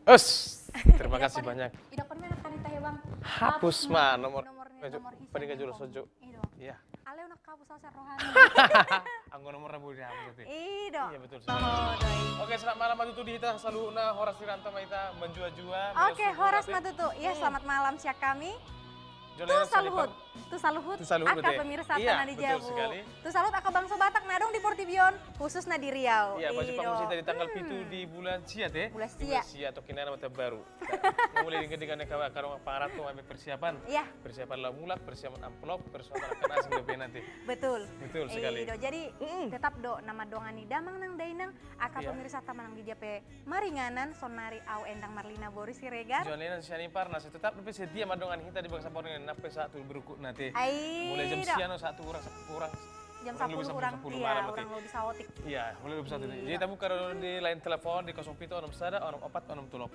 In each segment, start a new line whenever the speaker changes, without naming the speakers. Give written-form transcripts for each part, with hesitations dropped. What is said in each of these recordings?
Us, terima kasih banyak.
Idokon mana kan teh bang?
Hapus mah nomor
pada
jul sojo.
Ido.
Iya.
Ale unak kabus sasa rohani.
Anggo nomornya bu dihapus teh.
Ido.
Iya betul sekali. Oke, selamat malam matutu di kita saluna Horas Wiranto maita menjua-jua.
Oke, Horas Matutu. Iya, selamat malam siak kami. Tu saluhut, aka pemirsa
iya,
tanah di
betul
Jabu.
sekali.
Tu salut aka bangsa Batak nadong di Portibion, khususnya di Riau.
Iya, baju pangusita di tanggal pitu di bulan Sia teh.
Bulan
Di
Sia.
Sia atau kinana mata baru. Mulai dengan karong pangarat tuh ambil persiapan.
Iya.
Persiapan lamulak, persiapan amplop, persiapan akan asing lebih nanti.
Betul.
Betul sekali.
Jadi tetap nama dongan ni damang nang dainang aka
Iya.
pemirsa tamanang di Jape maringanan sonari au endang Marlina Boris Siregar.
Jolena siani parnas tetap lebih setia madongan kita di bangsa Borneo nape satu berukut nanti.
Ai.
Mulai jam siano satu kurang
Jam
kurang
10
lebih
orang,
10
iya,
malam
orang
berarti.
lebih sawotik.
Iya, mulai lebih satu.
Iya.
Jadi tamu kalau di line telepon di 07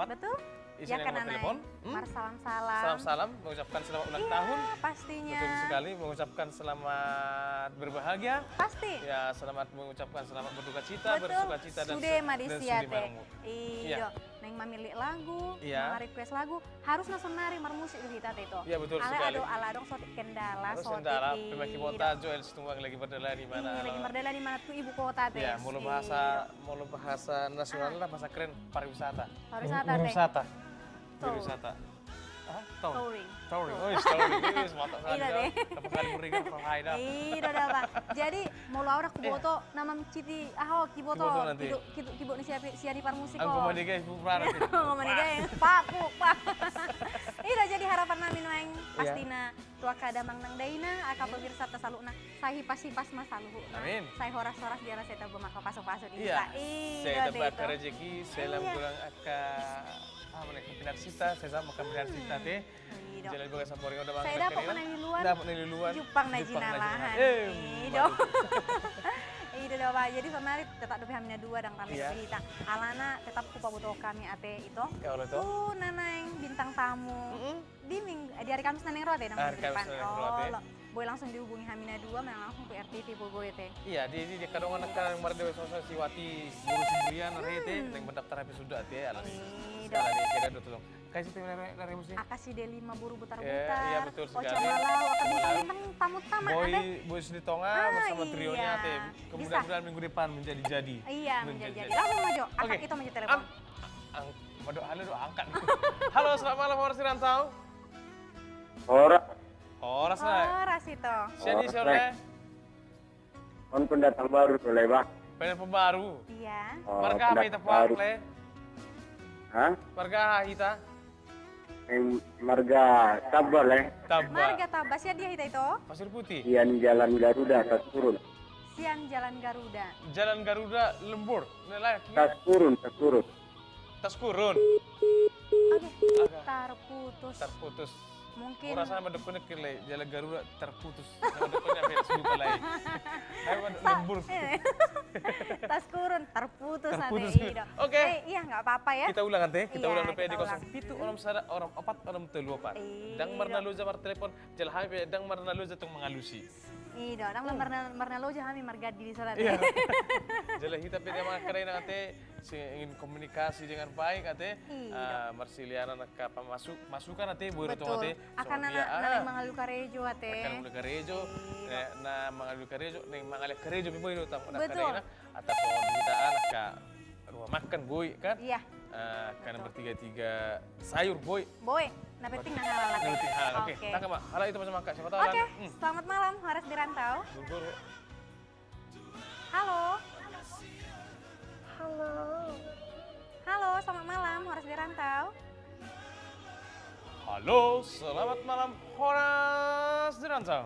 Betul?
Isi
Ya
nomor
kan
telepon.
Mar salam-salam.
Salam-salam mengucapkan selamat ulang
Iya,
tahun.
pastinya.
Betul sekali mengucapkan selamat berbahagia.
Pasti.
Ya, selamat mengucapkan selamat berduka cita,
Betul.
bersuka cita dan
Sude Madisia
sudi
teh.
marmu.
Iya. Neng mamili lagu,
Iya.
request lagu, harus nasonari mar musik di kita teh itu.
Iya, betul
Ale
sekali.
ala dong sotik kendala,
Terus
sotik
sendara pemaki kota Joel Situmbang lagi berdala di mana?
lagi berdala di mana tuh ibu kota teh.
Ya, mulu bahasa nasional lah, bahasa keren pariwisata.
Pariwisata teh.
Pariwisata.
Tuh.
Pariwisata. Ah, tahu.
Touring.
Touring. Oh, touring. Ini mata
Iya
kali
deh.
dah. Apa kali muriga kalau haida.
Iya dah bang. Jadi mau laura kuboto nama citi kiboto.
Kiboto nanti.
Kibo ni siapa par musik
Angko
kok.
mandi guys, bubar.
Ngomong nih guys, pak. Iya jadi harapan nami noeng pastina tua kada mangnang daina aka pemirsa tasaluna sahi pas mas saluhu.
Amin.
Saya horas-horas dia saya tahu maka pasok-pasok di
Iya.
kita.
Saya dapat rezeki, saya pulang mereka pinar sita, saya sama ke pinar sita teh.
Iya.
Jalan bagai samporing udah
Saya dapat menang luan.
Dapat di luar.
Jupang na jinalahan. Iya. Iya dah Pak. Jadi sonari tetap lebih hamilnya 2 dan kami
Iya.
cerita. Alana tetap kupa butuh kami ate itu.
Ya Allah tuh.
Nanang bintang tamu. Di hari Kamis naneng rote nang
Hari
minggu depan.
Kamis naneng rote.
Boy langsung dihubungi Hamina 2 memang langsung ke RTP Bogoy teh.
Iya, di kadongan yang mardewe sosok Siwati Guru Simbrian rete yang mendaftar HP sudah teh alani. Sekarang di kira do tolong. Kayak situ dari musik.
Akasi D5 buru butar-butar.
Iya, betul sekali.
Ocamalau akan bintang tamu tamat ate.
Boy Sri Tonga bersama trionya
iya.
teh. Mudah-mudahan minggu depan menjadi-jadi.
Iya, menjadi. Langsung maju. Angkat
Oke.
itu maju telepon.
Halo, angkat. Halo, selamat malam Horas Rantau.
Ora,
Horas lah.
Ras itu.
Siapa sore?
on pendatang baru tuh lebak.
Pengen pembaru.
Iya.
Marga apa kita pak le?
Hah?
Marga kita?
Marga Sabar le.
Tabak.
Marga Tabas ya dia itu.
Pasir Putih.
Ian Jalan Garuda, tas turun.
Sian Jalan Garuda.
Jalan Garuda Lembur. Lelaki.
Tas turun, tas turun.
Tas kurun.
Oke. Terputus.
Terputus.
Mungkin.
Rasanya mendekunnya kile. Jalan Garuda terputus. Mendekunnya beda sebuah lain. Ayo lembur.
Tas kurun terputus
Terputus.
nanti.
Oke.
Iya nggak apa-apa ya.
Kita ulang nanti, kita
Iya,
ulang DP di
kita ulang.
07 orang sada orang 4 orang telu 4.
Iya.
Dang marna lu jamar telepon, jel hape dang marna lu jatong mengalusi.
Iya, dong marna lo kami marga di sana.
Iya. Jel kita pilih mga kare na ate ingin komunikasi dengan baik ate
Iya.
Marsiliana nak masukan ate buiro tong
Betul.
ate.
Akan anak mangalu karejo ate.
Akan mula karejo, na mga karejo, ning mga karejo piboy do tang na
Betul.
kare na atau kita anak ka rumah makan boy kan?
Iya.
Karena bertiga-tiga sayur boy.
Boy, napeting nang halal ate.
Nanti hal, oke. Tangkap mak. Hala itu macam makan. Siapa tahu
Oke, selamat malam Horas di Rantau.
Guru.
Halo. Halo. Halo, selamat malam Horas di Rantau.
Halo, selamat malam Horas di Rantau.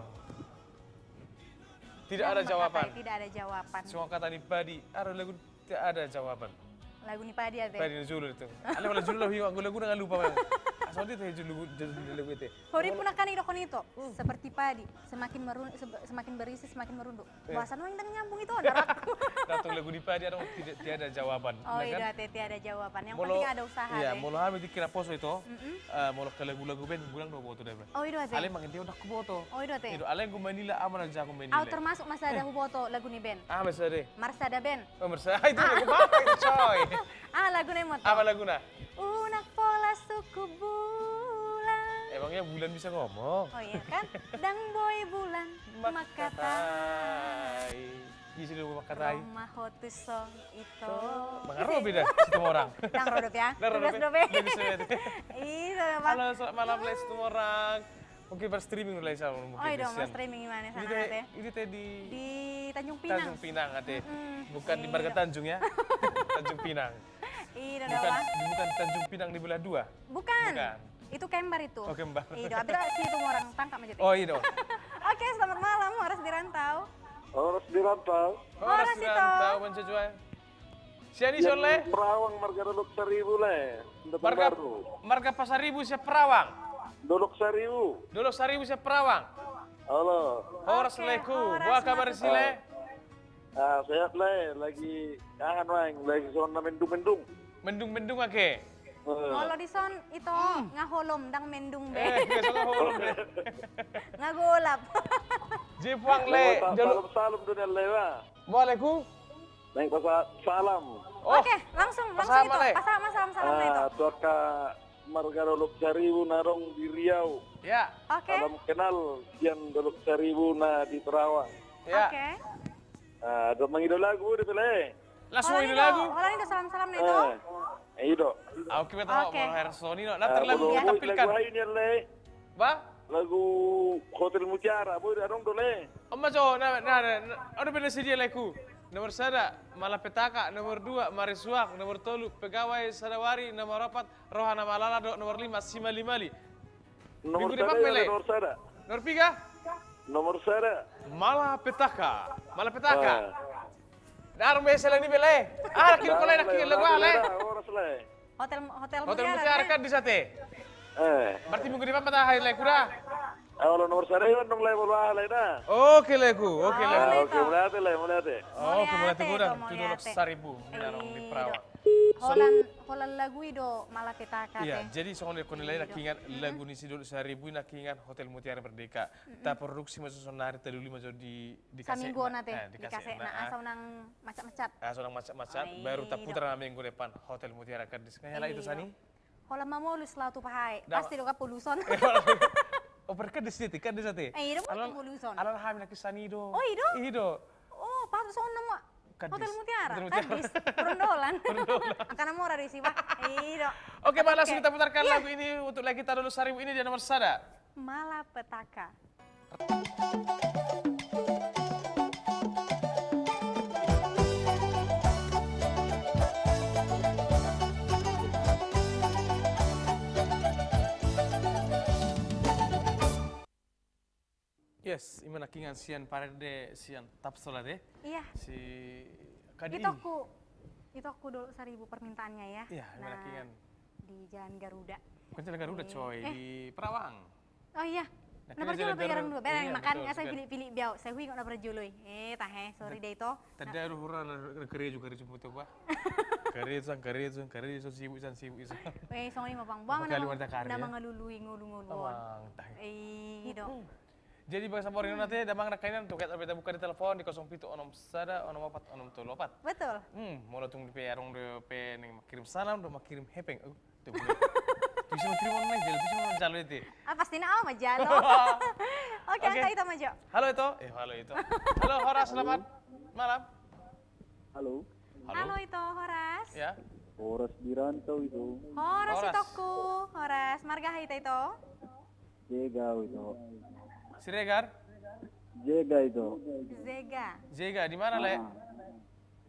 Tidak ada jawaban.
Tidak ada jawaban.
Semua kata di padi, ada lagu tidak ada jawaban.
Lagu ni padi ate.
Padi julu itu. Ada malah julu lagu dengan lupa bang. Asal dia julu lagu itu.
Hori pun akan idokon itu seperti padi, semakin berisi semakin merunduk. Bahasan yang nyambung itu ada.
Ratu lagu di padi ada tidak ada jawaban.
Oh iya, ada jawaban. Yang penting ada usaha.
Iya, molo habis dikira poso itu. Molo ke lagu-lagu ben bulan do boto deh.
Oh iya ate.
Ale mangen dia udah kuboto.
Oh iya ate.
Itu ale gue manila aman aja aku manila.
Oh termasuk masa ada huboto lagu ni Ben.
Ah, masa deh.
Marsada Ben.
Oh, mersa. Itu lagu apa itu, coy?
Lagu ni mo to.
Apa lagu na?
Una suku bulan.
Emangnya bulan bisa ngomong?
Oh iya kan? Dang boy bulan makatai.
Di sini makatai.
Roma hotuso itu.
Mengaruh beda situ orang.
Dang rodop ya.
Dar,
Tugas
Robe.
dobe.
Dari sini.
Iya, Bang.
Halo, selamat malam les situ orang. Mungkin berstreaming mulai sama mungkin.
Oh, iya dong, mau
Desian.
streaming gimana
Ini
sana
teh,
teh?
ini teh di
Di Tanjung Pinang.
Tanjung Pinang ate.
Mm-mm.
Bukan di
Iya.
Marga Tanjung ya. Tanjung Pinang.
Iya,
Bukan
Bang.
bukan Tanjung Pinang di belah dua.
Bukan.
Bukan.
Itu kembar itu.
Oh, kembar.
Iya, tapi si itu orang tangkap aja.
Oh iya dong.
Oke, selamat malam, Horas di Rantau.
Harus dirantau.
Horas
itu.
tahu mencucuan. Siani soleh.
Perawang marga Dolok Seribu le.
Marga Marga Pasar Ribu siap Perawang.
Dolok Seribu.
Dolok Saribu siap Perawang.
Halo.
Horas
Oke,
leku.
Horas
Buah kabar
matu.
sile.
Sehat le. Lagi kangen wang. Lagi zona mendung-mendung.
Mendung-mendung ake.
Ngolo di son itu ngaholom dang mendung be.
Besok holom deh.
Ngagolap.
Jipuang le. Dolok.
Salam dunia lewa.
Waalaikum.
Neng pasal salam.
Oh.
Oke, langsung
Pasama,
itu.
Le.
Pasama salam itu.
Tuaka marga Dolok Seribu narong di Riau.
Ya.
Oke.
Salam kenal Sian Dolok Seribu na di Perawang.
Ya.
Oke.
Ada mangido lagu di pele.
Langsung ini lagu.
Holan itu salam-salam na itu.
Ido.
Aku kita mau
Oke.
Hersoni no. Nanti lagu
ya.
kita tampilkan.
Lagu ini le.
Ba?
Lagu Hotel Mutiara, boy ada dong le.
Amma jo, ada beda si dia lagu. Nomor sada, Malapetaka. Nomor 2, Marisuak. Nomor 3, Pegawai Sadawari. Nomor 4, Rohana Malalado. Nomor 5, Simalimali.
Nomor
Minggu
sada
depan, Mele.
nomor sada.
Nomor 3,
Nomor sada.
Malapetaka. Malapetaka. Dar mesel ni bele. Ah, kira ko nak kira lagu ale.
Oras le.
Hotel
Hotel
Mutiara.
Mutiara kan di sate. Berarti minggu depan pada hari lagu dah.
Kalau nomor sada yun nung le bola le na.
Oke lagu, oke lagu.
Oke, mulai le, mulai le.
Oke, mulai
Moliate,
kurang.
itu
700.000 narong di Perawang.
Holan lagu itu Malapetaka
Iya,
teh.
jadi soalnya konilai nakingan lagu ni sidul seribu nakingan Hotel Mutiara Merdeka. Ta produksi masuk sonari taduli masuk di
Saminggo na teh
di
di kasih na asal nang macet-macet.
sonang macet-macet
Ay,
baru tak
dok.
putar na minggu depan Hotel Mutiara Kadis. Kaya itu Sani.
Holan mamolus lah tu pahai.
Dah.
Pasti do ka puluson.
Oh, perka di sini, kan di sate.
Eh, iro mo puluson.
Alal hamil nakis Sani do.
Oh, ido?
Ido.
Oh, pato son mo.
Kadis.
Hotel Mutiara.
Hotel Mutiara.
Kadis. Perondolan. Akan mo ra risi ba? Ido.
Oke, Mbak, langsung kita putarkan lagu ini untuk lagi kita dulu seribu ini di nomor sada.
Malapetaka.
Yes, imana kingan sian parade sian tapsola deh.
Iya.
Si Kadi.
Itu aku dulu 1000 permintaannya ya.
Iya, imana kingan.
Di Jalan Garuda.
Bukan Jalan Garuda coy, di Perawang.
Oh iya.
Nah,
Nah,
kita
pergi
Jalan
lo perang
Garuda.
dua. Berang
Iya,
makan
betul,
saya
betul.
pilih-pilih biau. Saya hui kok pernah juloy. Tahe, sorry deh itu.
Tadi ada hurang kerja juga kerja putu bah. Kerja sibuk sibuk.
Weh, song lima bang. Buang
Kali wanita karya.
nama ngalului ngulu-ngulu.
Amang tahe.
Dok.
Jadi bagi sama orang nanti damang nakainan tuh kita buka di telepon di 07 onom sada onom 4 onom 34.
Betul.
Mulai tunggu di arong de ning kirim salam do kirim hepeng. Tuh. Bisa kirim online jadi bisa menjalo itu.
Ah pasti na ama jalo. Oke, angka itu maju.
Halo itu. Halo itu. Halo Horas, selamat malam.
Halo.
Halo itu Horas.
Ya.
Horas di rantau itu.
Horas
Horas.
itoku. Horas, marga itu.
Jega itu.
Siregar.
Jega itu.
Zega.
Zega di mana, Le?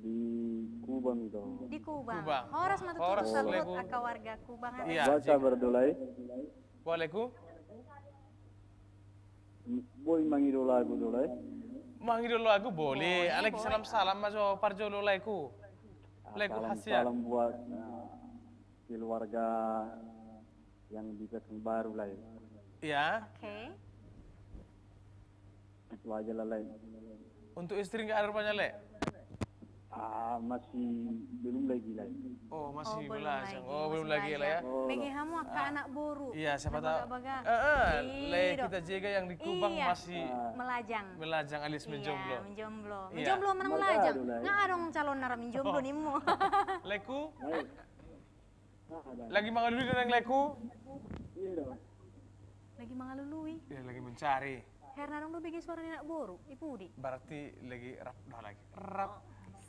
Di Kubang itu.
Di Kubang.
Kubang.
Horas matu
Horas,
salut
Legu.
aka warga Kubang.
Iya.
Baca berdolai.
Waalaikum.
Boy mangido lagu dolai.
Manggil lagu boleh. Alek salam-salam maso parjo lo laiku. Laiku khasiat.
Salam buat keluarga yang di Pekanbaru lah.
Iya.
Oke.
Itu aja lah lain.
Untuk istri nggak ada rupanya, Le?
Masih belum lagi lah.
Oh, masih
belum
belajar.
lagi,
Oh, belum
masih
lagi ya, Le ya.
belajar. Bagi kamu aka anak buru.
Iya, siapa tahu.
Baga-baga.
Le
Iya,
kita jaga yang di Kubang
Iya.
masih
Melajang.
melajang alias menjomblo.
Iya, menjomblo.
Iya.
Menjomblo menang
Baga
melajang.
dulu, ya.
Nggak dong calon nara menjomblo nimu.
Leku, Lagi mengalui dengan leku?
Iya dong.
Lagi mangalului.
Ya lagi mencari.
Herna dong bikin suara nenek boru, ibu di.
Berarti lagi rap dah lagi. Rap.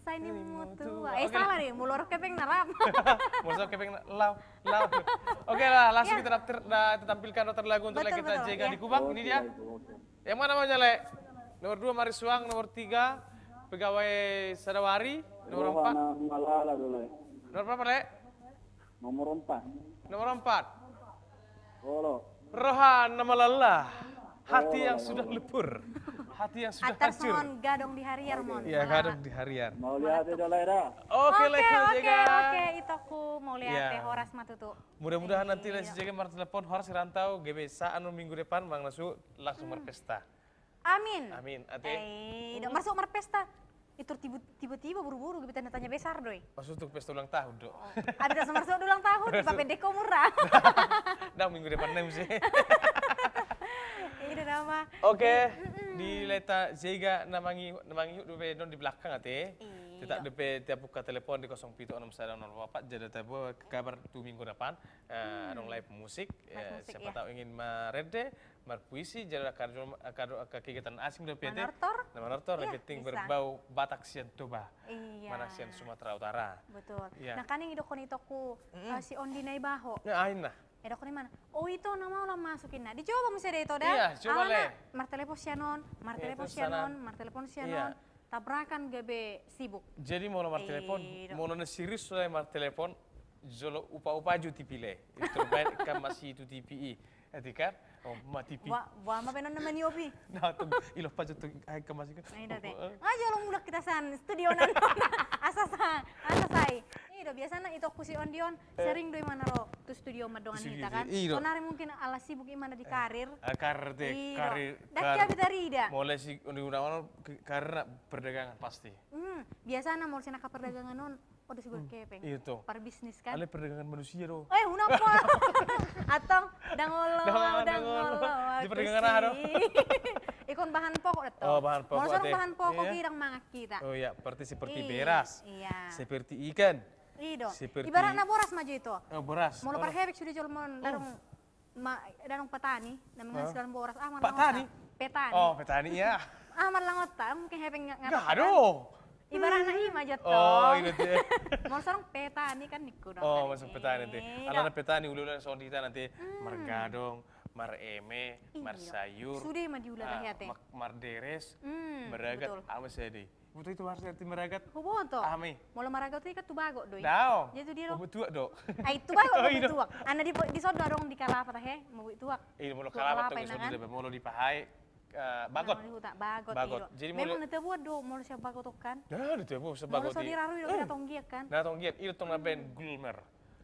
Saya ini mutua.
Oke.
Salah nih, mulur kepeng narap.
Masa kepeng lau. Oke lah, langsung kita tampilkan noter lagu untuk
Betul,
kita
betul,
jaga
ya.
di Kubang. Ini dia. Yang mana namanya, Le? Nomor 2 Marisuang, nomor 3 Pegawai Sadawari, nomor 4.
Malala dulu.
Nomor berapa, Le?
Nomor 4.
Nomor 4.
Halo.
Rohana Malala. Hati yang sudah lepur. Hati yang sudah
Atas
hancur.
mon gadong di harian mon.
Iya, kadang di harian.
Mau lihat itu Laira?
Oke, Le, jaga.
Oke, itu aku mau lihat
Iya.
teh horas matutu.
Mudah-mudahan nanti Les jaga mar telepon horas rantau GBSA anu minggu depan Bang Nasu langsung berpesta.
Amin.
Amin. Ate.
Dok masuk marpesta. Itu tiba-tiba buru-buru kita tanya besar doi.
Maksud untuk pesta ulang tahun, Dok.
Ada masuk ulang tahun, Bapak Deko murah.
Dah minggu depan nem sih.
Ini nama.
Oke, di leta Zega namangi dupe non di belakang ate. Tetap dupe tiap buka telepon di 076104 jadi tahu kabar 2 minggu depan adong live musik.
Musik,
Siapa
ya.
tahu ingin merede, berpuisi jadi akan kegiatan asing dupe ate.
Manortor?
Manortor
Iya,
repeting
bisa.
berbau Batak Sian Toba.
Iya.
Manaksian Sumatera Utara.
Betul.
Iya.
Nah kan yang idokon itoku si Ondi Naibaho.
Ya ain lah.
Edokon mana? Oh itu nama ulah masukin nah. Dicoba mesti ada itu dah.
Iya, coba, Le.
Martelepon sianon, martelepon
Itu
sianon,
sana.
martelepon sianon.
Iya.
Tabrakan GB sibuk.
Jadi mau nomor telepon, mau nomor series soalnya nomor telepon, jolo upa-upa ju tipile. Itu terbaik kan masih itu TPI. Nanti kan, oh mati pi.
Wah apa penon nama niopi?
Nah, tuh iloh pa ju tuh ay ka masih kan.
Nah, itu teh. Aja lo mudah kita san studio nan. Asasai. Iya, biasanya itu aku si Ondion sering doi mana lo tuh studio madongan
Studio,
kita kan.
iya.
Sonari mungkin ala sibuk gimana di karir.
Karir deh, karir.
Dak ya dari ida.
Mulai si undang-undang karena perdagangan pasti.
Biasanya mau sih perdagangan non. Udah sih gue kepeng.
Iya tuh.
Par bisnis kan.
Ale perdagangan manusia doh.
Unang po. Atong dangolo.
Di perdagangan apa doh?
Ikon bahan pokok itu.
Oh, bahan pokok,
Mau sorong
Teh.
bahan pokok
Iya.
kirang mangak kita.
Oh ya, seperti
Iya,
beras,
Iya.
seperti ikan,
Ido.
seperti-
Ibaratnya boras maju itu.
oh, beras.
Mau per hebek sudah jual mon darong petani dan menghasilkan boras
Pak Tani?
Petani.
Oh, petani ya.
Langot ta mungkin hebek ngatak.
Gaduh.
Ibaratnya ima jatuh.
Oh, ini tuh.
Mau sorong petani kan niku dong.
Oh, masuk petani nanti.
Iya.
Alana petani ulu-ulu sondita nanti margadong, mareme, marsayur.
Sudah mah diulah dah ya teh.
Marderes,
betul.
meragat, apa sih deh? Betul itu harus arti meragat.
Hubungan to.
Ame.
Mau maraga tuh ikat tuh bago doi.
Dao.
Jadi dia dong.
Betul dok.
Ay, itu bago
Oh,
mau
iya.
tuak. Anda di soda dong di kalapa tah he, mau tuak.
Ini mau
Tuak
kalamat
kelapa
tuh
enak,
sudah mau dipahai bagot.
Nah, tak bagot.
Bagot.
Iro.
Jadi
Memang
mulai-
nanti buat do, mau siapa bagot tuh kan.
Nah, itu mau
Mau
sebagot.
so diraru do kita tonggiak kan.
Nah, tonggiat itu tong naben gulmer.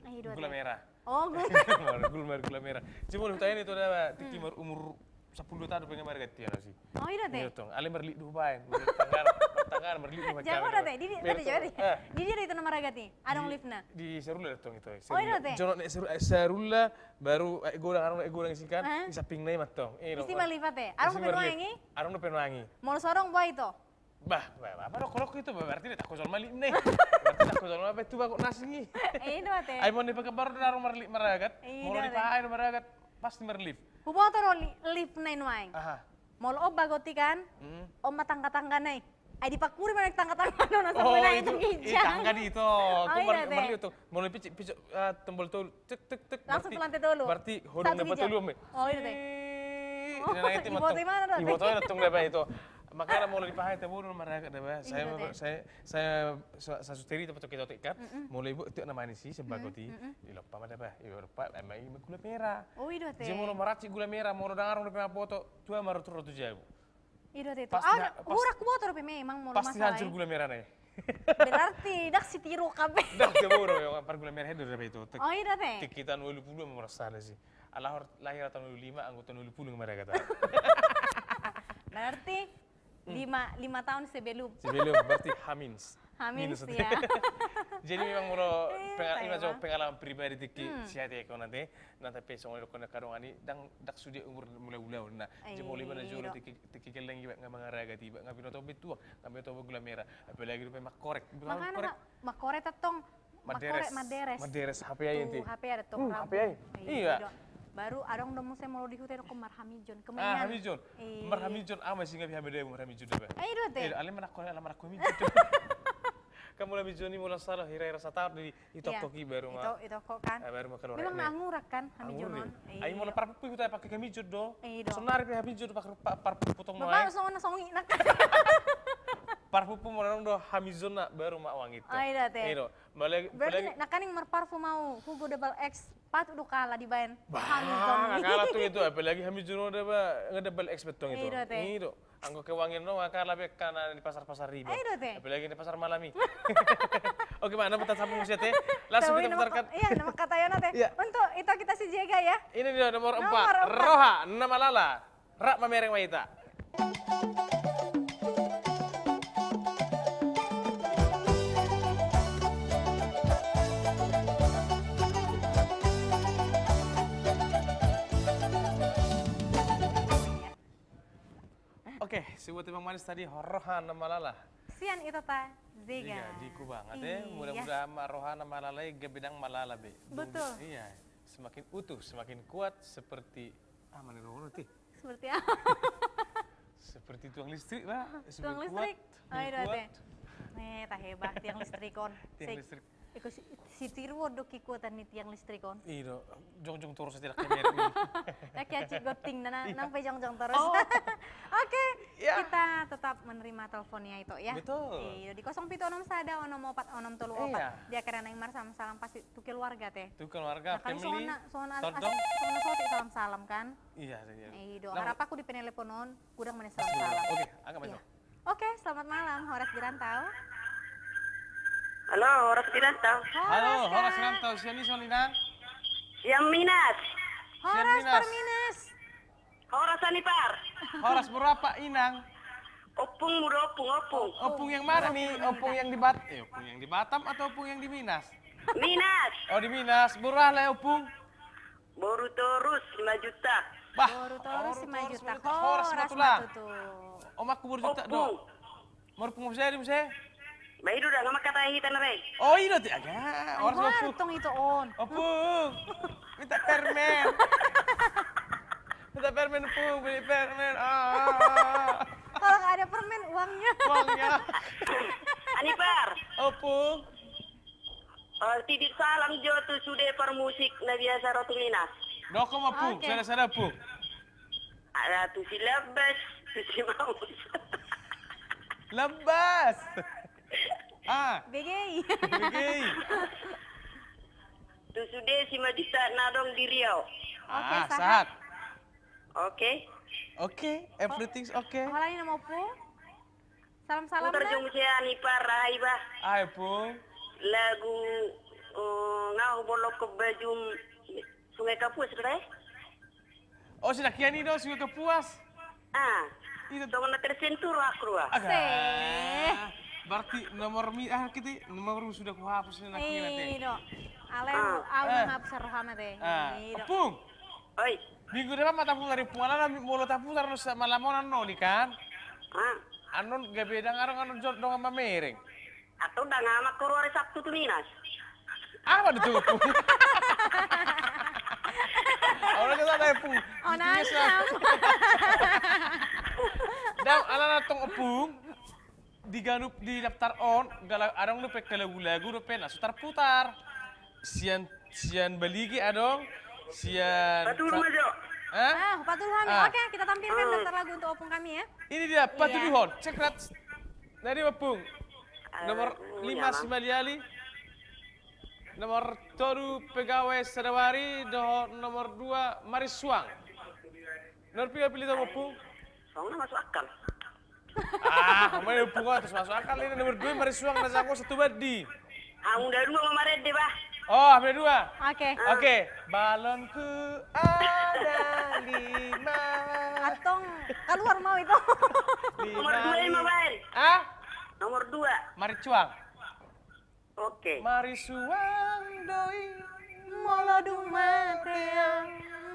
Ay, do.
Gula merah.
Oh, gue.
Gula merah. Cuma lu tanya itu ada timur umur 10 tahun pengen marga tiara sih.
Oh, iya teh.
Iya tong, ale merli du bae. Tangan merli du bae.
Jangan ada teh. Di tadi coba deh. Di dia itu nama ragati. Adong liftna.
Di serula tong itu.
Oh, iya, teh.
Jono nek serula baru gorang gorang isikan
Hah?
isa pingnai matong.
Isti malipat teh. Adong penuangi.
Arong penuangi.
Mau sorong boy itu.
Bah, apa rokok itu berarti tak kosong mali nih. Berarti tak kosong apa itu bakok nasi.
Itu teh.
Ay mau dipakai baru darong merli meragat.
Iya,
Mau
teh.
dipakai meragat pasti merlip.
Hubungan tuh lift na inuang.
Aha.
Mau lo bagoti kan.
Hmm.
Om matangga-tangga na ay di pakuri mana tangga-tangga no nasa
Oh,
muna
itu
itu gijang.
tangga di itu.
Oh,
Aku
iya, teh.
merli itu. Mau picik tombol tuh tek tek tek.
Langsung
berarti-
pelantai dulu.
Berarti hodong
Satu
dapat
gijang.
dulu me.
Oh, iya, teh. Oh,
Ini nanti
ibu tuh mana, teh?
Ibu tuh datang dapat itu. Makanya mau dipakai tabu meragat dapat.
Iya,
Saya suteri tempat kita ikan. Mulai ibu itu namanya sih sebagoti. Ilopa mana dapat. Ilopa emang ini gula merah.
Oh, itu teh.
Jadi mau meraci gula merah, mau dengar udah foto, tua maru turun tuh jauh.
Itu teh.
Pasti
Ah,
pas-
hurak motor pe memang mau
Pasti
masalah.
hancur gula merah nih.
Berarti dak si tiru kabeh.
Dah jebur yang par gula merah itu udah itu.
Oh, itu teh.
Kita 20 merasa sih. Allah lahir tahun 25, anggota 20 mereka kata.
Berarti lima tahun sebelum.
Sebelum berarti Hamins.
Hamins
Minus.
ya.
Jadi memang muro
Taiwan.
pengalaman pribadi tiki siate ko nanti pesong ko na karongani dak sudi umur mulai ulau na jadi mulai mana jolo tiki keleng iba ngaraga tiba ngabino to betua ngabino to gula merah apalagi rupa mak korek
Makanya makorek tatong
Maderes HP aja inti.
HP ada tuh.
HP aja. Iya.
Baru adong demu saya mau di hutan ko marhamijon
Ah,
kemenyan.
hamijon. Marhamijon masih nggak bisa beda marhamijon deh.
Ayo teh.
Ale mana aku hamijon. Kamu lebih joni mulai salah hira-hira satar di toki baru mah.
Itu kok kan.
Baru makan orang.
Memang nangurak kan hamijonon.
Ayo mulai parpupu kita pakai hamijon do.
Iya.
Sonari pakai hamijon pakai parpupu potong
Bapak
mulai.
songi nak.
Parfumu mulai do hamijon nak baru mak wang itu.
Ayo teh.
Ayo.
Berarti nakaning merparfum mau Hugo Double X patut udah kalah di bayan.
Bah, kalah tuh itu apalagi hamijon udah ngedouble X betul itu. Itu. Anggo kewangian no kalah karena di pasar-pasar riba. Apalagi di pasar malami. Oke, mana putar sambung musia teh. Langsung kita putarkan.
Iya, nama katanya teh. Untuk itu kita si Jega ya.
Ini dia nomor 4. Roha nama Lala. Rak mamereng waita. Oke, sebuah timbang manis tadi Roha nama Lala.
Sian itu ta Zega.
Iya, diku banget ya. Mudah-mudahan Roha nama Lala gebedang malala be.
Betul.
Iya, semakin utuh, semakin kuat seperti mana nanti?
Seperti apa?
Seperti tuang listrik lah.
Tuang listrik. Ayo teh. Nih, tak hebat tiang listrikon.
Tiang listrik.
Iku si Tirwo do kikuatan ni tiang listrikon.
Iya, jong-jong terus tidak kemerek nih.
Nah, kaya cigoting na nang pejong-jong terus. Oke, kita tetap menerima teleponnya itu ya.
Betul.
Iya, di 0761 sada 04 dia karena yang salam pasti tu keluarga teh.
Tu keluarga, family.
Soalnya soti salam-salam kan.
Iya.
Iya, harap aku di peneleponon, gudang mana salam-salam.
Oke, agak banyak.
Oke, selamat malam, Horas Dirantau.
Halo, Horas Dirantau.
Halo, Horas Dirantau. Siani Solina.
Yang Minas.
Horas Perminas.
Horas Anipar.
Horas berapa Inang?
Opung muda opung.
Opung yang mana nih? Opung yang di Opung yang di Batam atau opung yang di Minas?
Minas.
Oh di Minas. Murah lah opung.
Baru terus 5 juta.
Bah,
Baru terus 5 juta.
Horas
Horas
tuh. Om aku baru juta do.
Opung.
Mau opung saya di musya?
Baik udah nggak kata yang hitam rey.
Oh iya tuh agak.
Horas opung itu on.
Opung. Minta permen. Minta permen opung, beli permen.
Kalau nggak ada permen uangnya.
Anipar.
Opung.
Titip salam jo tu sudah per musik na biasa Ratu Minas.
Dokom opung, sada opung.
Ada tu si Lebes, tu si Maus.
Lebas.
BGI.
Tu sudah si Majita nadong di Riau.
Oke,
sahat.
Oke.
Oke, everything's okay.
Kalau ini mau pu? Salam-salam
Putar jong saya Anipar Rahaiba.
Ay, Pung.
Lagu ngau bolok ke baju Sungai Kapuas, sudah?
Oh, sudah kiani do, sudah kepuas.
Itu dong na tersentuh aku lah.
Berarti nomor kita nomor sudah kuhapus ini nak nanti.
Iya, ale ngapus rohana teh.
Pung.
Oi.
Minggu depan mata pung dari Puala mulu tapu terus malamonan no ni kan. Anon gabedang anon jod dong sama mereng.
Atau udah ngamak keluar Sabtu tuh Minas.
Apa itu Pung? Orang kita ada Pung.
Oh nanti.
Dan anak tong Pung diganup di daftar on galang adong lupa lagu lupa nah putar sian beligi adong sian
Patul Majo.
Patul Hami. Oke, kita tampilkan daftar lagu untuk opung kami ya.
Ini dia Patul Hon. Cek dari Opung. Nomor 5 Simaliali. Nomor 7 Pegawai Sadawari, nomor 2 Marisuang. Nomor 3 pilih Opung.
Soalnya masuk akal.
Kemarin Opung terus masuk akal ini nomor 2 Marisuang nasako satu badi.
Udah 2 Mama Red deh, Bah.
Oh, ambil 2.
Oke.
Balonku ada 5.
Atong keluar mau itu.
Nomor 2 Mama Red. Nomor 2.
Maricuang.
Oke.
Marisuang doi
Molodung mateang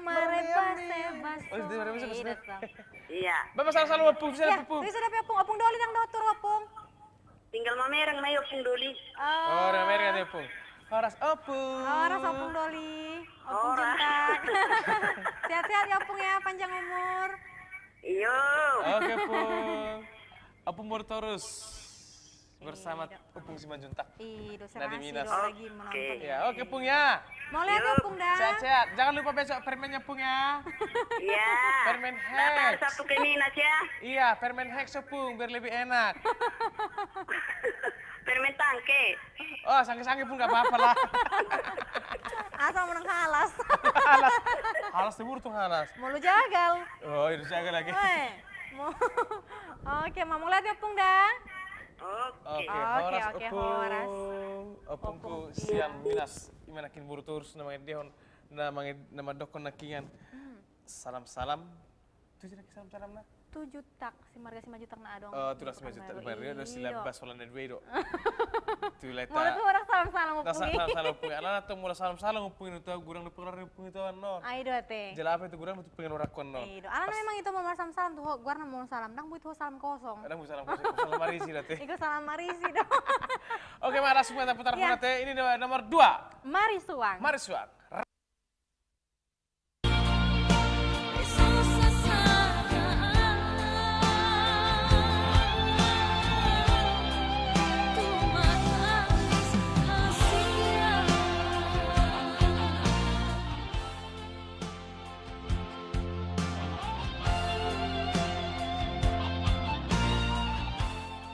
marepase baso.
Iya.
Bapak salah Opung,
Ya, itu sudah opung doli nang dotur opung.
Tinggal mamereng mayo Opung Doli.
Oh, mereka ada Opung. Horas Opung.
Horas Opung Doli. Opung Juntak. Sehat-sehat ya Opung ya, panjang umur.
Iyo.
Oke, Pung. Opung terus bersama Opung Simanjuntak.
Ih, dosen
Nadi
nasi
Minas.
lagi menonton.
Ya, oke Pung ya.
Mau lihat ya Opung dah.
Sehat-sehat. Jangan lupa besok permennya Pung ya.
Iya.
Permen
Datang
Hex.
Sabtu ke Minas ya.
Iya, permen Hex Pung biar lebih enak.
Permen tangke.
Oh, sange-sange pun gak apa-apa lah.
Asal menang halas.
Halas. Halas timur tuh halas.
Mau lu jagal.
Oh, itu jaga lagi.
Woi. Mau. Oke, mau lihat ya Opung dah.
Oke.
Horas
Oke,
Opung.
Horas.
Opungku
Opung,
siang Minas. Imanakin buru terus namanya Dehon. Nama dokon nakingan. Salam-salam. Itu lagi salam-salam nah.
7 juta, si marga si majutak na adong.
Oh, tu ras majutak baru ada sila basolan dan wedo. Tu leta.
Mau tuh orang salam-salam
Nasa
Opung.
salam pung. Ala tu mula salam-salam pung itu gurang di pengelar pung itu no.
Aido ate.
Jela apa itu gurang itu pengen orakon no.
Aido. Ala memang itu mau salam-salam tuh, gua na mau salam, dang butuh salam kosong.
Kadang salam kasih salam marisi late.
Iku salam marisi dong.
Oke, mari langsung kita putar
Ya.
teh. Ini nomor 2.
Mari suang.
Mari suak.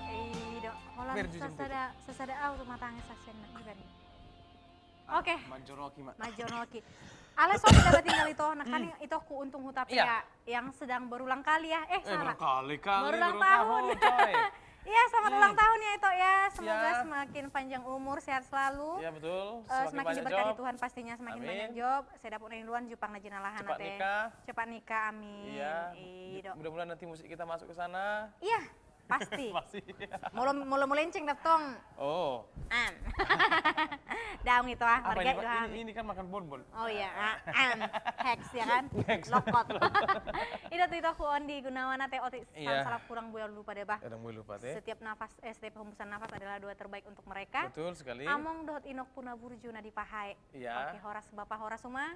Aido. Holang
Biar jujur
sasada au tuh matangnya sasien na ibari. Oke.
Manjoroki mak.
Majonoki. Ale so dapat tinggal itu, nah kan itu aku untung hutape
Iya.
ya, yang sedang berulang kali ya. Salah.
Berkali-kali
Berulang tahun.
coy.
Iya, selamat ulang tahun ya itu ya. Semoga
Ya.
semakin panjang umur, sehat selalu.
Iya betul.
Semakin
banyak
diberkati
job.
Tuhan pastinya, semakin
Amin.
banyak job. Saya dapur duluan jupang na jenalahan
Cepat
teh.
nikah.
Cepat nikah, amin.
Iya.
Ido.
Mudah-mudahan nanti musik kita masuk ke sana.
Iya, pasti.
Masih.
Mulu melenceng daptong.
Oh.
An. Daung itu ah,
Apa
marga
ini,
itu
Pak?
ah.
Ini kan makan bonbon.
Oh iya, hex ya kan?
Hex.
Lokot. Itu tuh itu aku Ondi Gunawan teh otik
Iya.
salah kurang buaya lupa deh bah.
Kadang boleh lupa teh.
Setiap setiap hembusan nafas adalah doa terbaik untuk mereka.
Betul sekali.
Among dot inok puna burju nadi pahai.
Iya.
Oke, horas bapak horas semua.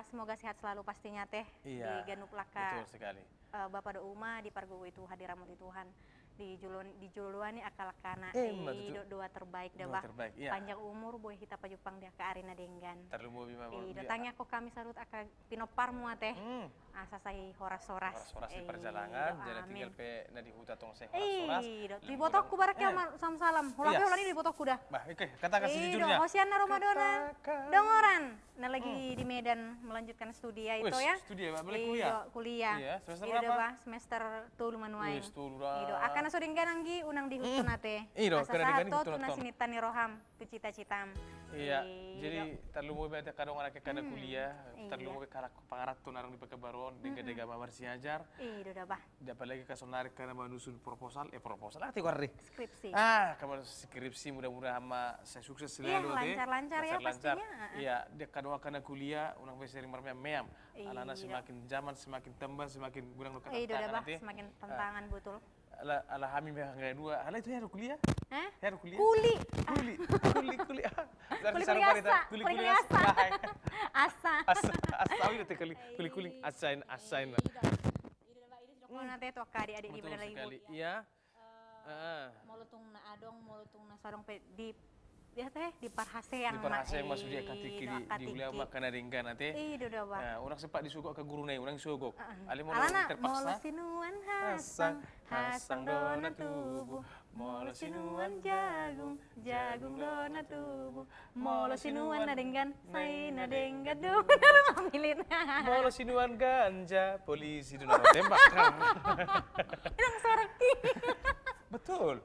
Semoga sehat selalu pastinya teh
Iya.
di Ganuk Laka.
Betul sekali.
Bapak do uma di pargowo itu hadiramut di Tuhan. Di juluan akal kana.
benar, betul.
Doa terbaik dah
Doa
bah.
terbaik, iya.
Panjang umur boy kita pajupang dia ke arena denggan.
Terlalu mau bima.
Datangnya kok kami sarut aka pinopar mua teh.
Hmm.
Asa sai horas-horas.
Horas-horas di perjalanan, jadi tinggal pe nadi huta tong seh
Eh,
horas-horas.
di botokku barak ya salam-salam. Hulang
Iya.
hulang ini di botokku dah.
Bah, oke, katakan sejujurnya.
Hosiana Ramadan.
Katakan.
Dongoran. Nah lagi di Medan melanjutkan studi ya itu
Wis,
ya.
studi ya, Mbak, balik kuliah?
Kuliah.
Iya, semester
Iya,
berapa?
udah, Bah, semester 3 manuai.
Wis, tuh, udah.
Ido, akan sudinggan anggi unang di hutun ate.
Ido,
Asa
kena digani
sahato
hutun
tuna
atom.
sinitan ni roham tu cita-citam.
Iya,
Ido.
jadi terlalu mau bete kadang anak kana kuliah,
Iya.
terlalu mau karak pangarat tuh narang di pekabaron, dega-dega mamar si ajar.
Ido dah bah,
Dapat lagi kasonarik karena menyusun proposal, arti korri.
skripsi.
Kamu skripsi mudah-mudahan sama saya sukses
Iya,
selalu
lancar-lancar ya
Lancar-lancar.
pastinya.
Iya, dia kadang karena kuliah, unang sering meam. Alana
Iya.
semakin zaman, semakin tembang, semakin gurang luka
Ido dah bah,
nanti.
semakin tantangan betul.
Ala hami yang dua, ala itu ya ada kuliah?
Hah?
Ya ada kuliah?
Kuli.
Kuli.
Kuli asa. Kuli asa. Asa.
Asa itu kuli asain.
Ido nanti tuh adik-adik di
Betul
benar lagi
sekali.
kuliah.
Iya.
Molutung na adong, molutung na sarong pe di dia teh di parhase yang
Di perhasa yang masuk dia katiki di ulia makan ringgan nanti.
Ido dah bah.
Nah, orang sempat disugok ke guru nih, orang disugok. Ali mau
Alana,
terpaksa.
molo sinuan hasang dona tubuh, molo sinuan jagung, jagung dona tubuh, molo sinuan nadenggan, say nadenggan dona ngambilin.
Mau sinuan ganja, polisi dulu tembak.
Yang sorang
Betul.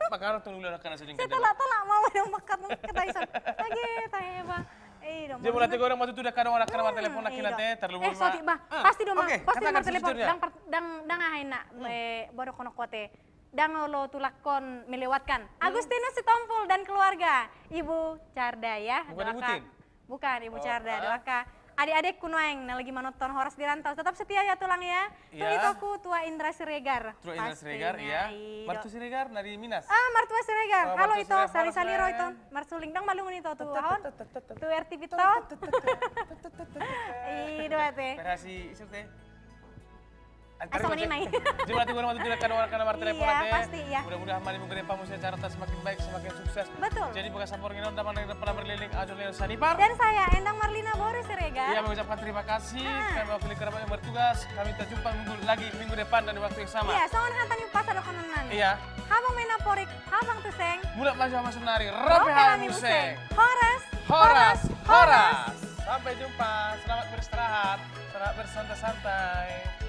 Makanya tunggu dulu karena sering kerja.
tolak mau dong makan ketaisan. Lagi tanya bang. Dong.
Dia mulai tiga orang waktu itu udah kadang orang karena telepon laki nanti terlalu
sorry bah, pasti dong
Oke,
pasti
katakan
nomor telepon
sejujurnya.
dang ahain nak baru kono kote. Dang lo tulakon melewatkan. Agustinus Sitompul dan keluarga. Ibu Carda ya.
Bukan Ibu
doakan.
Tin?
Bukan Ibu
Oh,
Carda. Doakan adik-adikku noeng nah lagi menonton Horas di Rantau. Tetap setia ya tulang ya. Tuh
Iya.
itu aku tua Indra Siregar.
Tua Indra Siregar, iya. Martu Siregar dari Minas.
Martua Siregar.
Oh,
Halo
Martua
itu
Siregar,
sali-sali
Horas,
ro itu.
Len.
Marsuling dang malungun itu tuh ahon. Tuh RTP to. Dua teh.
Perhasi isu teh.
Asal meninai.
Jumlah tiga orang tidak kan orang karena martir
Iya,
teh.
pasti, ya.
Mudah-mudahan mari mungkin pamu secara semakin baik, semakin sukses.
Betul.
Jadi bukan sampur nginon daman yang pernah berkeliling Ajo Leo Sanipar.
Dan saya Endang Marlina Boris Siregar.
Iya, mengucapkan terima kasih. Kami mewakili kerabat yang bertugas. Kami terjumpa minggu depan dan di waktu yang sama.
Iya, soalnya hantan yung pasar kononan.
Iya.
Habang menaporik, habang tuseng.
Bulat maju sama senari.
Rope
Rope
hami
museng.
Horas.
Horas, horas. Sampai jumpa. Selamat beristirahat. Selamat bersantai-santai.